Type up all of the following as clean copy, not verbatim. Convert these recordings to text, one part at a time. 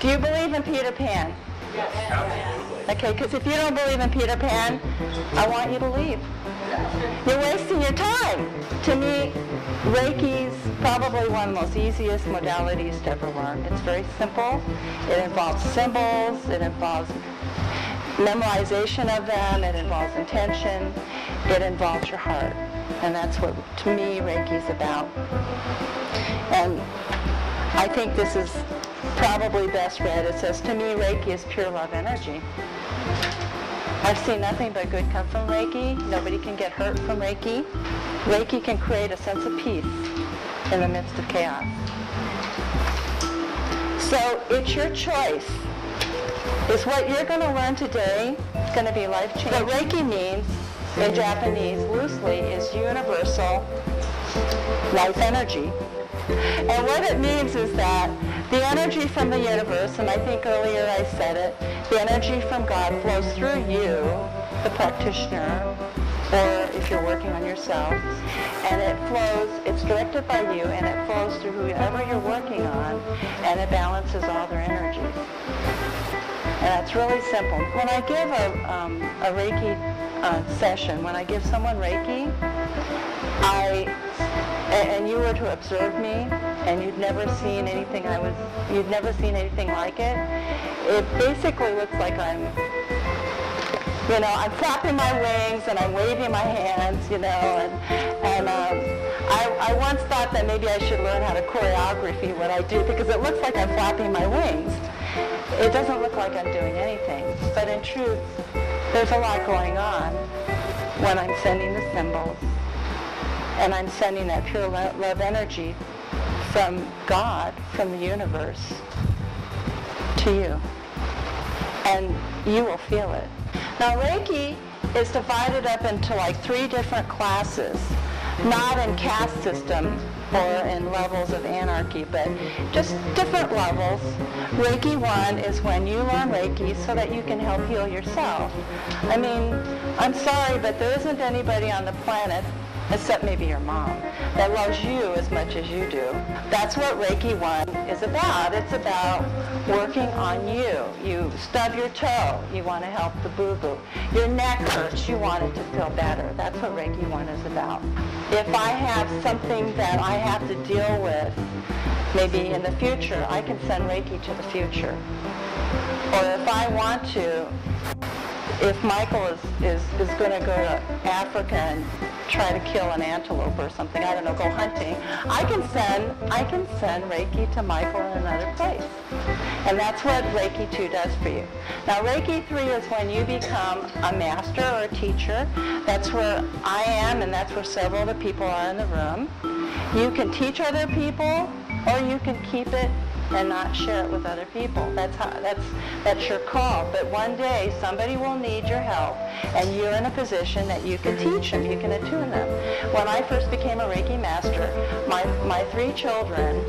Do you believe in Peter Pan? Absolutely. Okay, because if you don't believe in Peter Pan, I want you to leave. You're wasting your time. To me, Reiki's probably one of the most easiest modalities to ever learn. It's very simple. It involves symbols. It involves memorization of them. It involves intention. It involves your heart. And that's what, to me, Reiki's about. And I think this is probably best read. It says, to me, Reiki is pure love energy. I've seen nothing but good come from Reiki. Nobody can get hurt from Reiki. Reiki can create a sense of peace in the midst of chaos. So it's your choice. Is what you're going to learn today going to be life-changing? What Reiki means in Japanese loosely is universal life energy. And what it means is that the energy from the universe, and I think earlier I said it, the energy from God flows through you, the practitioner, or if you're working on yourself, and it flows, it's directed by you, and it flows through whoever you're working on, and it balances all their energies. And that's really simple. When I give a Reiki session, when I give someone Reiki, and you were to observe me, and you'd never seen anything like it, it basically looks like I'm flapping my wings and I'm waving my hands, and I once thought that maybe I should learn how to choreography what I do, because it looks like I'm flapping my wings. It doesn't look like I'm doing anything, but in truth, there's a lot going on when I'm sending the symbols. And I'm sending that pure love energy from God, from the universe, to you. And you will feel it. Now, Reiki is divided up into like 3 different classes, not in caste system or in levels of anarchy, but just different levels. Reiki 1 is when you learn Reiki so that you can help heal yourself. I mean, I'm sorry, but there isn't anybody on the planet, except maybe your mom, that loves you as much as you do. That's what Reiki 1 is about. It's about working on you. You stub your toe, you want to help the boo-boo. Your neck hurts, you want it to feel better. That's what Reiki 1 is about. If I have something that I have to deal with, maybe in the future, I can send Reiki to the future. Or if I want to, if Michael is going to go to Africa and try to kill an antelope or something, I don't know, go hunting, I can send Reiki to Michael in another place. And that's what Reiki 2 does for you. Now, Reiki 3 is when you become a master or a teacher. That's where I am, and that's where several of the people are in the room. You can teach other people, or you can keep it and not share it with other people. That's your call. But one day somebody will need your help, and you're in a position that you can teach them, you can attune them. When I first became a Reiki master, my 3 children,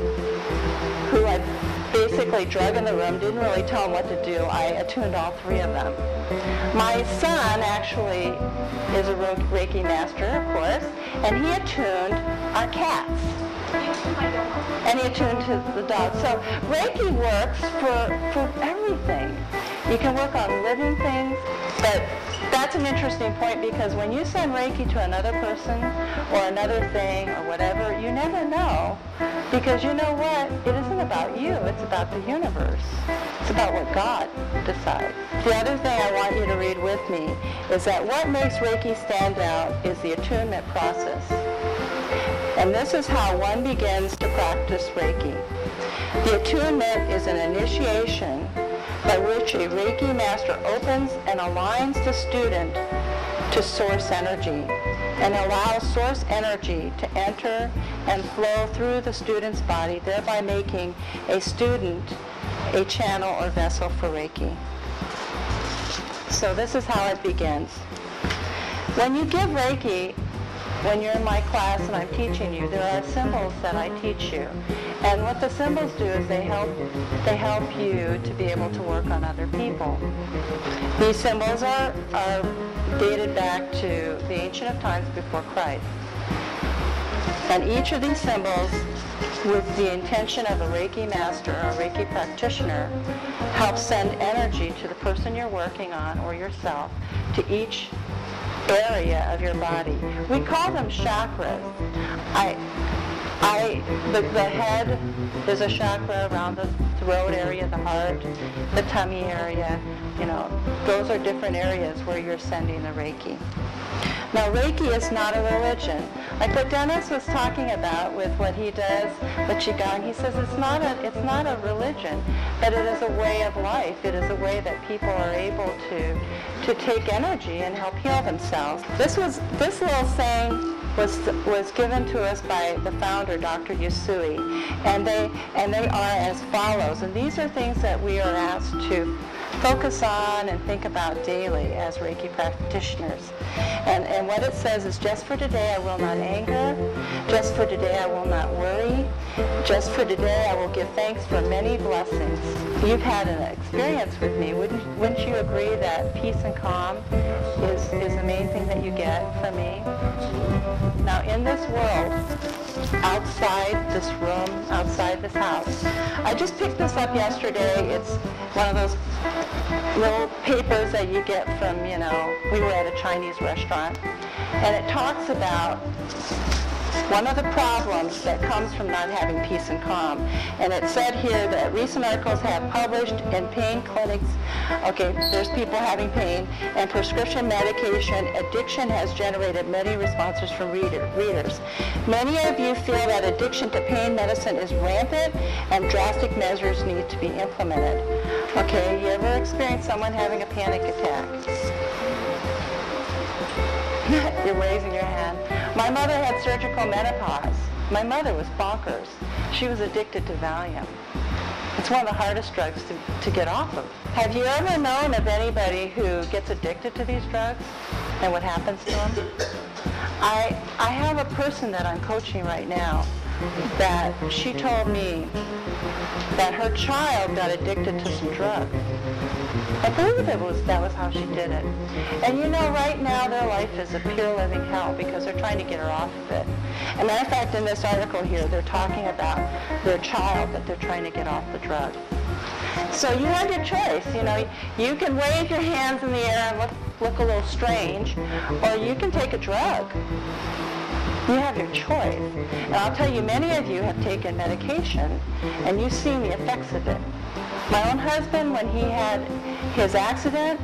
who I basically drug in the room, didn't really tell them what to do, I attuned all 3 of them. My son actually is a Reiki master, of course, and he attuned our cats. And he attuned to the dog. So Reiki works for everything. You can work on living things, but that's an interesting point, because when you send Reiki to another person or another thing or whatever, you never know, because you know what? It isn't about you. It's about the universe. It's about what God decides. The other thing I want you to read with me is that what makes Reiki stand out is the attunement process. And this is how one begins to practice Reiki. The attunement is an initiation by which a Reiki master opens and aligns the student to source energy and allows source energy to enter and flow through the student's body, thereby making a student a channel or vessel for Reiki. So this is how it begins. When you give Reiki, when you're in my class and I'm teaching you, there are symbols that I teach you. And what the symbols do is they help you to be able to work on other people. These symbols are dated back to the ancient of times before Christ. And each of these symbols with the intention of a Reiki master or a Reiki practitioner, help send energy to the person you're working on or yourself to each area of your body. We call them chakras. The head is a chakra around the throat area, the heart, the tummy area. Those are different areas where you're sending the Reiki. Now, Reiki is not a religion. Like what Dennis was talking about with what he does, with Qigong, he says it's not a religion, but it is a way of life. It is a way that people are able to take energy and help heal themselves. This little saying was given to us by the founder, Dr. Usui, and they are as follows. And these are things that we are asked to focus on and think about daily as Reiki practitioners. And what it says is, just for today I will not anger, just for today I will not worry, just for today I will give thanks for many blessings. You've had an experience with me. Wouldn't you agree that peace and calm is the main thing that you get from me? Now, in this world, outside this room, outside this house, I just picked this up yesterday. It's one of those little papers that you get from, we were at a Chinese restaurant, and it talks about one of the problems that comes from not having peace and calm. And it said here that recent articles have published in pain clinics, okay, there's people having pain, and prescription medication addiction has generated many responses from readers. Many of you feel that addiction to pain medicine is rampant and drastic measures need to be implemented. Okay, you ever experienced someone having a panic attack? You're raising your hand. My mother had surgical menopause. My mother was bonkers. She was addicted to Valium. It's one of the hardest drugs to get off of. Have you ever known of anybody who gets addicted to these drugs and what happens to them? I have a person that I'm coaching right now that she told me that her child got addicted to some drugs. I believe that was how she did it. And right now their life is a pure living hell because they're trying to get her off of it. As a matter of fact, in this article here, they're talking about their child that they're trying to get off the drug. So you have your choice. You can wave your hands in the air and look a little strange, or you can take a drug. You have your choice. And I'll tell you, many of you have taken medication, and you've seen the effects of it. My own husband, when he had his accident,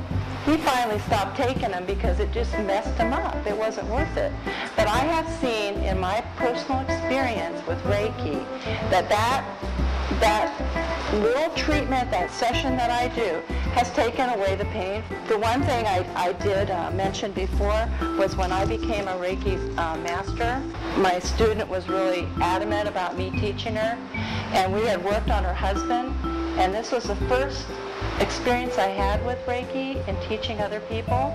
he finally stopped taking them because it just messed him up. It wasn't worth it. But I have seen in my personal experience with Reiki that little treatment, that session that I do, has taken away the pain. The one thing I did mention before was when I became a Reiki master, my student was really adamant about me teaching her, and we had worked on her husband, and this was the first experience I had with Reiki in teaching other people.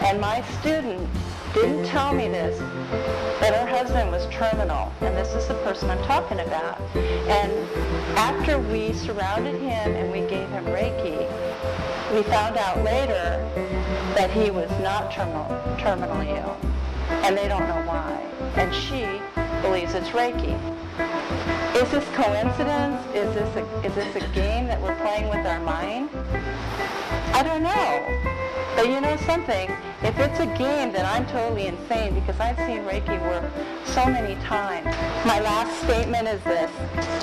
And my student didn't tell me this, but her husband was terminal, and this is the person I'm talking about. And after we surrounded him and we gave him Reiki, we found out later that he was not terminally ill, and they don't know why. And she believes it's Reiki. Is this coincidence? Is this a game that we're playing with our mind? I don't know. But you know something? If it's a game, then I'm totally insane because I've seen Reiki work so many times. My last statement is this.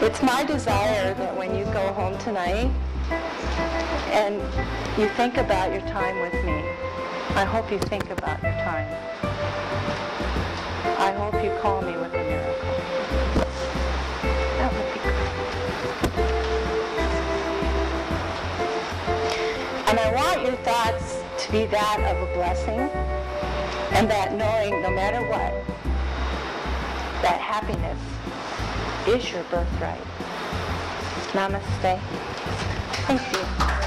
It's my desire that when you go home tonight and you think about your time with me, I hope you think about your time. I hope you call me with a miracle. That would be good. And I want your thoughts to be that of a blessing, and that knowing no matter what, that happiness is your birthright. Namaste. Thank you.